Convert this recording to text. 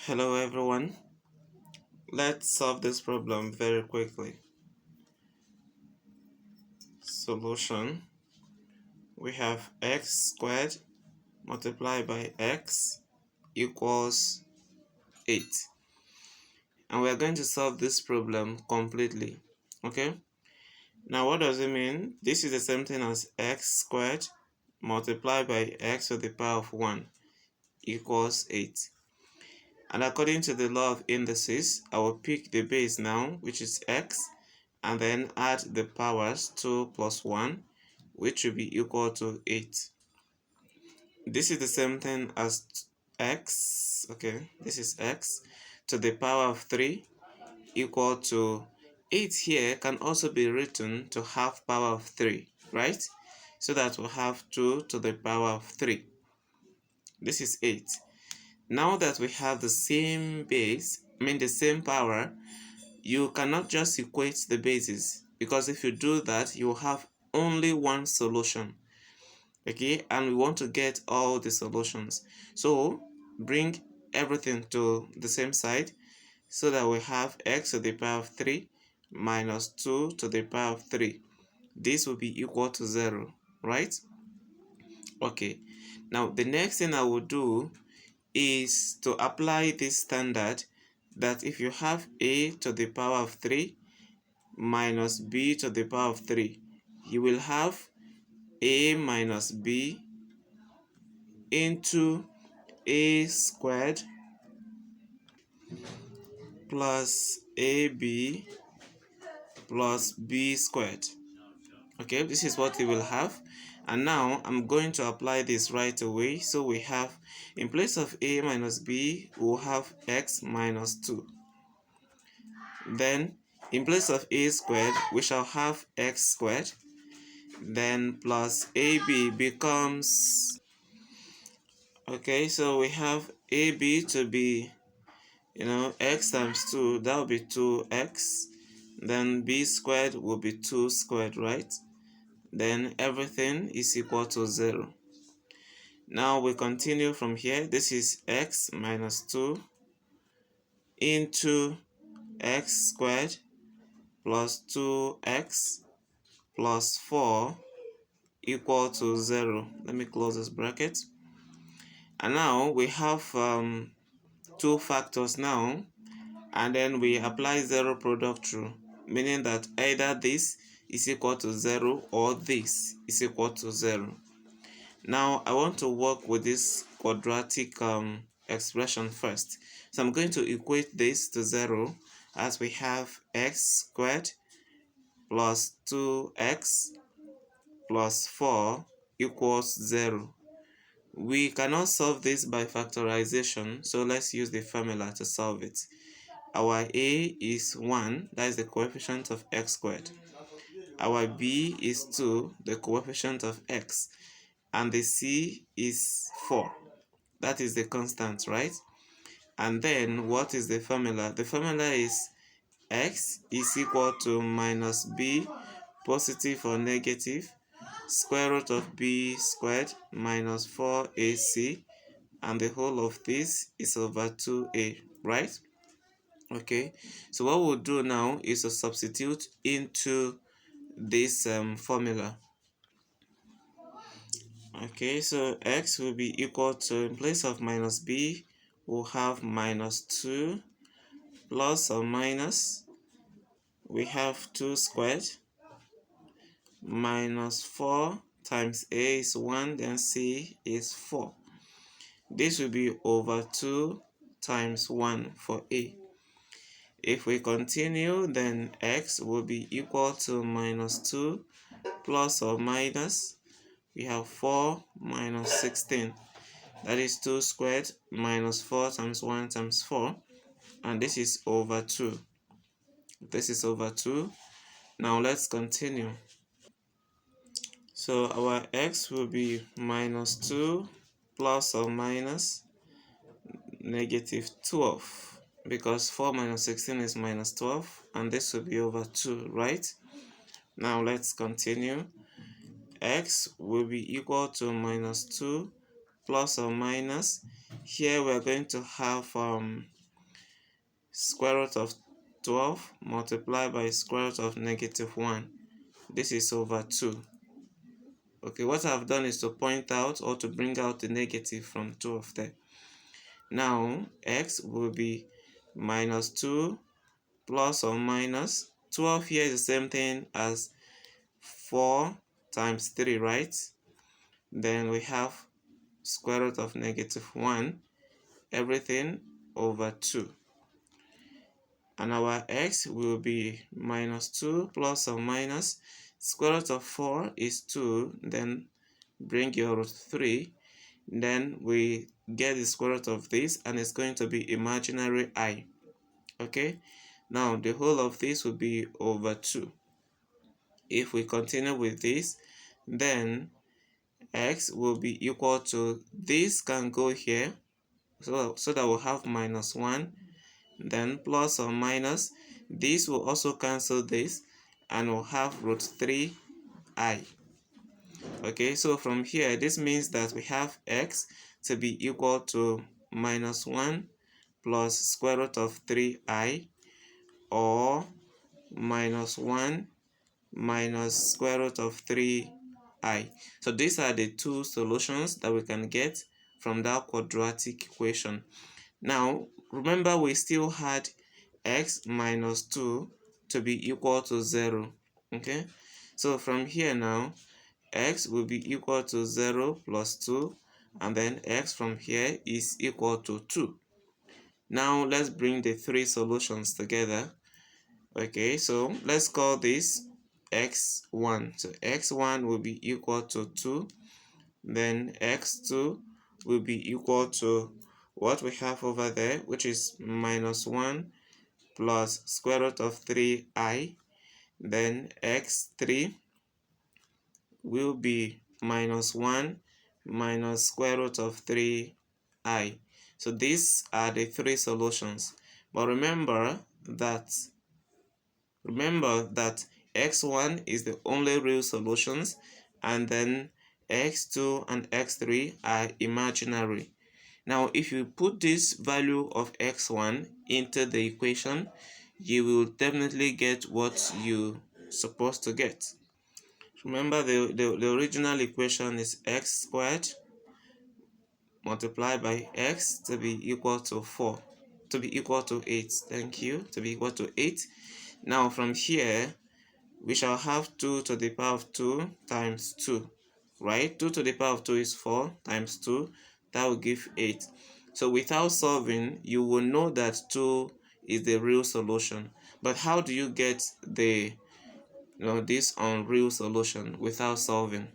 Hello everyone, let's solve this problem very quickly. Solution: we have x squared multiplied by x equals 8, and we are going to solve this problem completely. Okay, now what does it mean? This is the same thing as x squared multiplied by x to the power of 1 equals 8. And according to the law of indices, I will pick the base now, which is x, and then add the powers 2 plus 1, which will be equal to 8. This is the same thing as x, okay, this is x to the power of 3 equal to 8. Here can also be written to half power of 3, right? So that we'll have 2 to the power of 3. This is 8. Now that we have the same base, the same power, you cannot just equate the bases, because if you do that, you will have only one solution. Okay, and we want to get all the solutions. So bring everything to the same side so that we have x to the power of 3 minus 2 to the power of 3. This will be equal to 0, right? Okay, now the next thing I will do is to apply this standard that if you have a to the power of 3 minus b to the power of 3, you will have a minus b into a squared plus ab plus b squared. Okay, this is what we will have. And now I'm going to apply this right away. So we have, in place of a minus b, we'll have x minus 2. Then in place of a squared, we shall have x squared. Then plus ab becomes, okay, so we have ab to be, x times 2, that will be 2x. Then b squared will be 2 squared, right? Then everything is equal to 0. Now we continue from here. This is x minus 2 into x squared plus 2x plus 4 equal to 0. Let me close this bracket. And now we have two factors now, and then we apply zero product rule, meaning that either this is equal to 0 or this is equal to 0. Now I want to work with this quadratic expression first. So I'm going to equate this to 0, as we have x squared plus 2x plus 4 equals 0. We cannot solve this by factorization, so let's use the formula to solve it. Our a is 1, that is the coefficient of x squared. Our b is 2, the coefficient of x. And the c is 4, that is the constant, right? And then what is the formula? The formula is x is equal to minus b, positive or negative, square root of b squared minus 4ac, and the whole of this is over 2a, right? Okay, so what we'll do now is to substitute into this formula. Okay, so x will be equal to, in place of minus b, we'll have minus 2 plus or minus, we have 2 squared minus 4 times a is 1, then c is 4. This will be over 2 times 1 for a. If we continue, then x will be equal to minus 2 plus or minus, we have 4 minus 16. That is 2 squared minus 4 times 1 times 4. And this is over 2. This is over 2. Now let's continue. So our x will be minus 2 plus or minus negative 12, because 4 minus 16 is minus 12, and this will be over 2, right? Now let's continue. X will be equal to minus 2 plus or minus, here we are going to have square root of 12 multiplied by square root of -1. This is over 2. Okay, what I've done is to point out or to bring out the negative from 2 of them. Now x will be -2 plus or minus 12. Here is the same thing as 4 times 3, right? Then we have square root of -1, everything over 2. And our x will be -2 plus or minus square root of 4 is 2, then bring your root 3, then we get the square root of this, and it's going to be imaginary I. Okay, now the whole of this will be over 2. If we continue with this, then x will be equal to, this can go here, so that we'll have -1, then plus or minus, this will also cancel this, and we'll have root 3i. Okay, so from here, this means that we have x to be equal to -1 plus square root of 3i, or -1 minus square root of 3i. So these are the two solutions that we can get from that quadratic equation. Now, remember we still had x minus 2 to be equal to 0. Okay, so from here now, x will be equal to 0 plus 2, and then x from here is equal to 2. Now let's bring the three solutions together. Okay, so let's call this x1. So x1 will be equal to 2, then x2 will be equal to what we have over there, which is -1 plus square root of 3i, then x3 will be -1 minus square root of 3i. So these are the three solutions. But remember that x1 is the only real solutions, and then x2 and x3 are imaginary. Now, if you put this value of x1 into the equation, you will definitely get what you're supposed to get. Remember, the original equation is x squared multiplied by x to be equal to 4, to be equal to 8. Thank you, to be equal to 8. Now, from here, we shall have 2 to the power of 2 times 2, right? 2 to the power of 2 is 4 times 2. That will give 8. So without solving, you will know that 2 is the real solution. But how do you get the this unreal solution without solving?